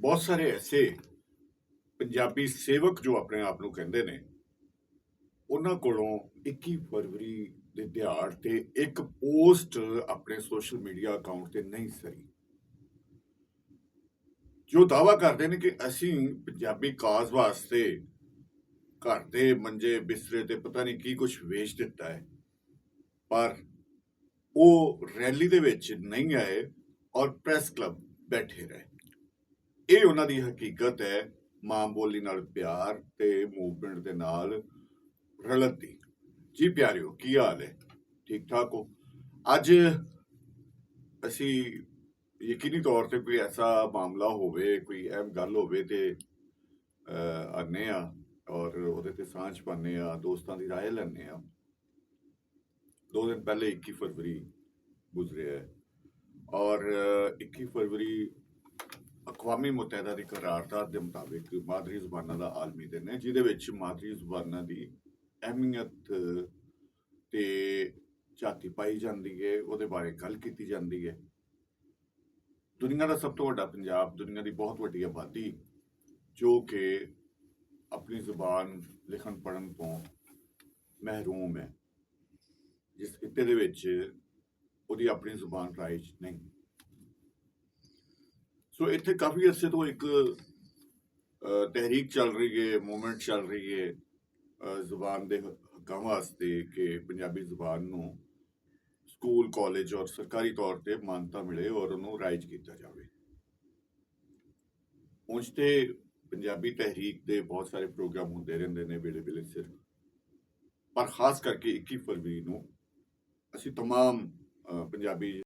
ਬਹੁਤ ਸਾਰੇ ਐਸੇ ਪੰਜਾਬੀ ਸੇਵਕ ਜੋ ਆਪਣੇ ਆਪ ਨੂੰ ਕਹਿੰਦੇ ਨੇ, ਉਹਨਾਂ ਕੋਲੋਂ 21 ਫਰਵਰੀ ਦੇ ਦਿਹਾੜ ਤੇ ਇੱਕ ਪੋਸਟ ਆਪਣੇ ਸੋਸ਼ਲ ਮੀਡੀਆ ਅਕਾਊਂਟ ਤੇ ਨਹੀਂ ਸਰੀ, ਜੋ ਦਾਅਵਾ ਕਰਦੇ ਨੇ ਕਿ ਅਸੀਂ ਪੰਜਾਬੀ ਕਾਜ਼ ਵਾਸਤੇ ਘਰ ਦੇ ਮੰਜੇ ਬਿਸਤਰੇ ਤੇ ਪਤਾ ਨਹੀਂ ਕੀ ਕੁਝ ਵੇਚ ਦਿੱਤਾ ਹੈ, ਪਰ ਉਹ ਰੈਲੀ ਦੇ ਵਿੱਚ ਨਹੀਂ ਆਏ ਔਰ ਪ੍ਰੈਸ ਕਲੱਬ ਬੈਠੇ ਰਹੇ। ਇਹ ਉਹਨਾਂ ਦੀ ਹਕੀਕਤ ਹੈ, ਮਾਂ ਬੋਲੀ ਨਾਲ ਪਿਆਰ ਤੇ ਮੂਵਮੈਂਟ ਦੇ ਨਾਲ ਰਲਤ ਦੀ। ਜੀ ਪਿਆਰਿਓ, ਕੀ ਹਾਲ ਹੈ? ਠੀਕ ਠਾਕ ਹੋ? ਅੱਜ ਅਸੀਂ ਯਕੀਨੀ ਤੌਰ ਤੇ ਕੋਈ ਐਸਾ ਮਾਮਲਾ ਹੋਵੇ, ਕੋਈ ਅਹਿਮ ਗੱਲ ਹੋਵੇ ਤੇ ਆਨੇ ਆ ਔਰ ਉਹਦੇ ਤੇ ਸਾਂਝ ਪਾਉਂਦੇ ਆ, ਦੋਸਤਾਂ ਦੀ ਰਾਏ ਲੈਂਦੇ ਆ। 2 ਦਿਨ ਪਹਿਲੇ 21 ਫਰਵਰੀ ਗੁਜ਼ਰਿਆ ਹੈ ਔਰ 21 ਫਰਵਰੀ ਅਕਵਾਮੀ ਮੁਤਹਿਦਾ ਦੀ ਕਰਾਰਦਾਦ ਦੇ ਮੁਤਾਬਿਕ ਮਾਦਰੀ ਜ਼ੁਬਾਨਾਂ ਦਾ ਆਲਮੀ ਦਿਨ ਹੈ, ਜਿਹਦੇ ਵਿੱਚ ਮਾਦਰੀ ਜ਼ੁਬਾਨਾਂ ਦੀ ਅਹਿਮੀਅਤ ਤੇ ਝਾਤੀ ਪਾਈ ਜਾਂਦੀ ਹੈ, ਉਹਦੇ ਬਾਰੇ ਗੱਲ ਕੀਤੀ ਜਾਂਦੀ ਹੈ। ਦੁਨੀਆ ਦਾ ਸਭ ਤੋਂ ਵੱਡਾ ਪੰਜਾਬ, ਦੁਨੀਆ ਦੀ ਬਹੁਤ ਵੱਡੀ ਆਬਾਦੀ ਜੋ ਕਿ ਆਪਣੀ ਜ਼ੁਬਾਨ ਲਿਖਣ ਪੜ੍ਹਨ ਤੋਂ ਮਹਿਰੂਮ ਹੈ, ਜਿਸ ਖਿੱਤੇ ਦੇ ਵਿੱਚ ਉਹਦੀ ਆਪਣੀ ਜ਼ੁਬਾਨ ਰਾਈਜ ਨਹੀਂ। ਸੋ ਇੱਥੇ ਕਾਫੀ ਅਰਸੇ ਤੋਂ ਇੱਕ ਤਹਿਰੀਕ ਚੱਲ ਰਹੀ ਹੈ, ਮੂਵਮੈਂਟ ਚੱਲ ਰਹੀ ਹੈ ਜ਼ੁਬਾਨ ਦੇ ਹੱਕਾਂ ਵਾਸਤੇ ਕਿ ਪੰਜਾਬੀ ਜ਼ੁਬਾਨ ਨੂੰ ਸਕੂਲ, ਕਾਲਜ ਔਰ ਸਰਕਾਰੀ ਤੌਰ ਤੇ ਮਾਨਤਾ ਮਿਲੇ ਔਰ ਉਹਨੂੰ ਰਾਈਜ ਕੀਤਾ ਜਾਵੇ। ਉਂਝ ਤੇ ਪੰਜਾਬੀ ਤਹਿਰੀਕ ਦੇ ਬਹੁਤ ਸਾਰੇ ਪ੍ਰੋਗਰਾਮ ਹੁੰਦੇ ਰਹਿੰਦੇ ਨੇ ਵੇਲੇ ਵੇਲੇ ਸਿਰ, ਪਰ ਖਾਸ ਕਰਕੇ 21 ਫਰਵਰੀ ਨੂੰ ਅਸੀਂ ਤਮਾਮ ਪੰਜਾਬੀ